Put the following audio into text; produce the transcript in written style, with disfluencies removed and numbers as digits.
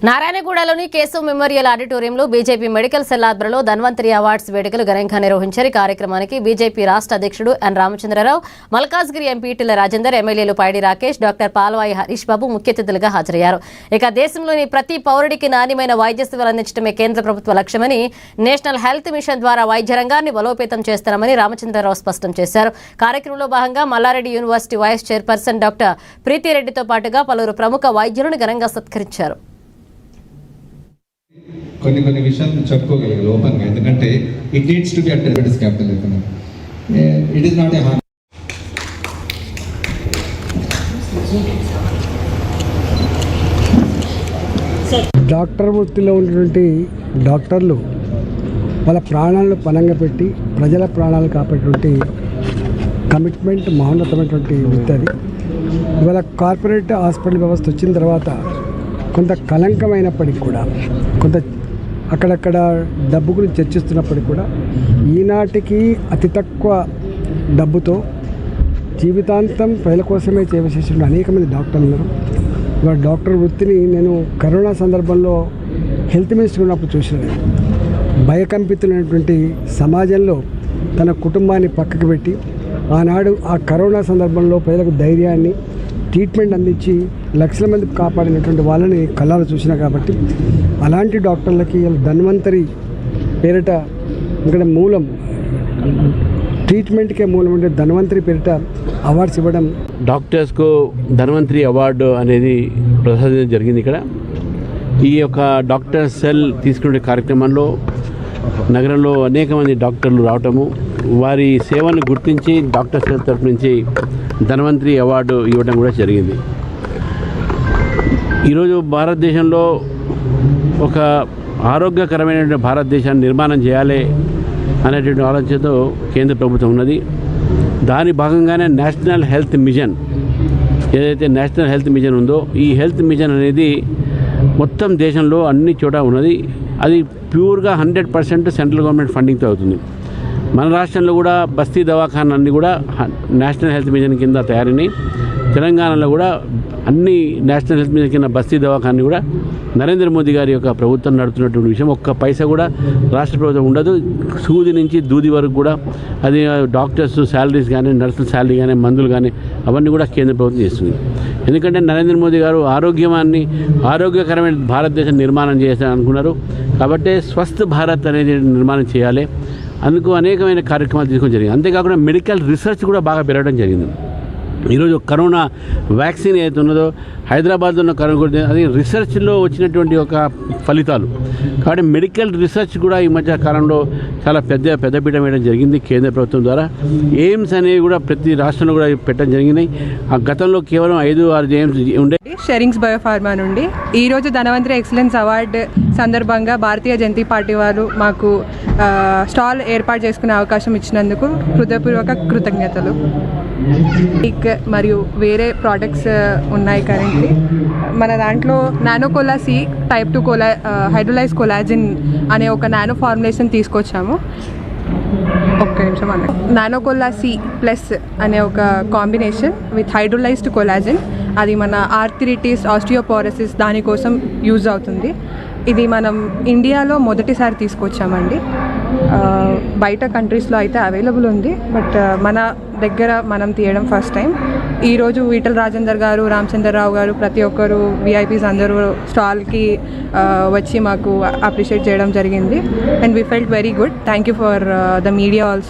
నారాయణగూడలోని Keshav memorial ఆడిటోరియంలో BJP medical cell ఆధ్వర్యంలో Dhanvantari awards వేడుకలు ఘనంగా నిర్వహించారు. కార్యక్రమానికి బీజేపీ రాష్ట్ర అధ్యక్షుడు ఎన్ రామచంద్రరావు, మల్కాజ్గిరి ఎంపీ ఈటెల రాజేందర్, ఎమ్మెల్యేలు పైడి రాకేష్, డాక్టర్ పాల్వాయి హరీష్ బాబు ముఖ్య అతిథులుగా హాజరయ్యారు. ఇక దేశంలోని ప్రతి పౌరుడికి నాణ్యమైన వైద్య సేవలు అందించడమే కేంద్ర ప్రభుత్వ లక్ష్యమని, నేషనల్ హెల్త్ మిషన్ ద్వారా వైద్య రంగాన్ని బలోపేతం చేస్తామని రామచంద్రరావు స్పష్టం చేశారు. కార్యక్రమంలో భాగంగా Malla Reddy university vice chairperson doctor ప్రీతిరెడ్డితో పాటుగా పలువురు ప్రముఖ వైద్యులను ఘనంగా సత్కరించారు. కొన్ని విషయాలు చెప్పుకోగలిగారు ఓపెన్గా, ఎందుకంటే it needs to be at diabetes capital economy. It is not a harm. Doctor వృత్తిలో ఉన్నటువంటి డాక్టర్లు వాళ్ళ ప్రాణాలను పణంగా పెట్టి ప్రజల ప్రాణాలు కాపాడేటువంటి కమిట్మెంట్ మహోన్నతమైనటువంటి వృత్తి అది. ఇవాళ కార్పొరేట్ హాస్పిటల్ వ్యవస్థ వచ్చిన తర్వాత కొంత కలంకమైనప్పటికీ కూడా, కొంత అక్కడక్కడ డబ్బు గురించి చర్చిస్తున్నప్పటికీ కూడా, ఈనాటికి అతి తక్కువ డబ్బుతో జీవితాంతం ప్రజల కోసమే చేసేసిన అనేక మంది డాక్టర్లు ఉన్నారు. ఇవాళ డాక్టర్ వృత్తిని నేను కరోనా సందర్భంలో హెల్త్ మినిస్టర్ ఉన్నప్పుడు చూసినాను. భయకంపితులైనటువంటి సమాజంలో తన కుటుంబాన్ని పక్కకు పెట్టి ఆనాడు ఆ కరోనా సందర్భంలో ప్రజలకు ధైర్యాన్ని, ట్రీట్మెంట్ అందించి లక్షల మంది కాపాడినటువంటి వాళ్ళని కళ్ళాలు చూసినా. కాబట్టి అలాంటి డాక్టర్లకి ధన్వంతరి పేరిట, ఇక్కడ మూలం ట్రీట్మెంట్కే మూలం ఉండే ధన్వంతరి పేరిట అవార్డ్స్ ఇవ్వడం, డాక్టర్స్కు ధన్వంతరి అవార్డు అనేది ప్రసాదించడం జరిగింది. ఇక్కడ ఈ యొక్క డాక్టర్ సెల్ తీసుకునే కార్యక్రమంలో నగరంలో అనేక మంది డాక్టర్లు రావటము, వారి సేవను గుర్తించి డాక్టర్ సెల్ తరఫు నుంచి ధన్వంతరి అవార్డు ఇవ్వడం కూడా జరిగింది. ఈరోజు భారతదేశంలో ఒక ఆరోగ్యకరమైన భారతదేశాన్ని నిర్మాణం చేయాలి అనేటువంటి ఆలోచనతో కేంద్ర ప్రభుత్వం ఉన్నది. దాని భాగంగానే నేషనల్ హెల్త్ మిషన్, ఏదైతే నేషనల్ హెల్త్ మిషన్ ఉందో, ఈ హెల్త్ మిషన్ అనేది మొత్తం దేశంలో అన్ని చోట ఉన్నది. అది ప్యూర్గా 100% సెంట్రల్ గవర్నమెంట్ ఫండింగ్తో అవుతుంది. మన రాష్ట్రంలో కూడా బస్తీ దవాఖాన అన్నీ కూడా నేషనల్ హెల్త్ మిషన్ కింద తయారైనాయి. తెలంగాణలో కూడా అన్ని నేషనల్ హెల్త్ మిషన్ కింద బస్తీ దవాఖాన్ని కూడా నరేంద్ర మోదీ గారి యొక్క ప్రభుత్వం నడుపుతున్నటువంటి విషయం. ఒక్క పైసా కూడా రాష్ట్ర ప్రభుత్వం ఉండదు. సూది నుంచి దూది వరకు కూడా అది డాక్టర్స్ శాలరీస్ కానీ, నర్సుల శాలరీ కానీ, మందులు కానీ అవన్నీ కూడా కేంద్ర ప్రభుత్వం చేస్తుంది. ఎందుకంటే నరేంద్ర మోదీ గారు ఆరోగ్యకరమైన భారతదేశం నిర్మాణం చేయాలని అనుకున్నారు. కాబట్టి స్వస్థ భారత్ అనేది నిర్మాణం చేయాలి. అందుకు అనేకమైన కార్యక్రమాలు తీసుకోవడం జరిగింది. అంతేకాకుండా మెడికల్ రీసెర్చ్ కూడా బాగా పెరగడం జరిగింది. ఈరోజు కరోనా వ్యాక్సిన్ ఏదైతే ఉన్నదో, హైదరాబాద్లో ఉన్న కరోనా అది రీసెర్చ్లో వచ్చినటువంటి ఒక ఫలితాలు. కాబట్టి మెడికల్ రీసెర్చ్ కూడా ఈ మధ్య కాలంలో చాలా పెద్దపీట వేయడం జరిగింది కేంద్ర ప్రభుత్వం ద్వారా. ఎయిమ్స్ అనేవి కూడా ప్రతి రాష్ట్రంలో కూడా పెట్టడం జరిగింది. ఆ గతంలో కేవలం 5-6 ఎయిమ్స్ ఉండే. షెరింగ్స్ బయోఫార్మా నుండి ఈరోజు ధన్వంతరి ఎక్సలెన్స్ అవార్డు సందర్భంగా భారతీయ జనతా పార్టీ వారు మాకు స్టాల్ ఏర్పాటు చేసుకునే అవకాశం ఇచ్చినందుకు హృదయపూర్వక కృతజ్ఞతలు. మరియు వేరే ప్రోడక్ట్స్ ఉన్నాయి కరెంట్లీ మన దాంట్లో. నానోకోలా సి టైప్ 2 హైడ్రోలైజ్ కొలాజిన్ అనే ఒక నానో ఫార్ములేషన్ తీసుకొచ్చాము. ఒక్క నిమిషం అన్న. నానోకోలా సి ప్లస్ అనే ఒక కాంబినేషన్ విత్ హైడ్రోలైజ్డ్ కొలాజిన్, అది మన ఆర్థరైటిస్, ఆస్టియోపోరోసిస్ దానికోసం యూజ్ అవుతుంది. ఇది మనం ఇండియాలో మొదటిసారి తీసుకొచ్చామండి. బయట కంట్రీస్లో అయితే అవైలబుల్ ఉంది, బట్ మన దగ్గర మనం తీయడం ఫస్ట్ టైం. ఈరోజు ఈటెల రాజేందర్ గారు, రామచంద్రరావు గారు, ప్రతి ఒక్కరు విఐపీస్ అందరూ స్టాల్కి వచ్చి మాకు అప్రిషియేట్ చేయడం జరిగింది. And we felt very good. Thank you for the media also.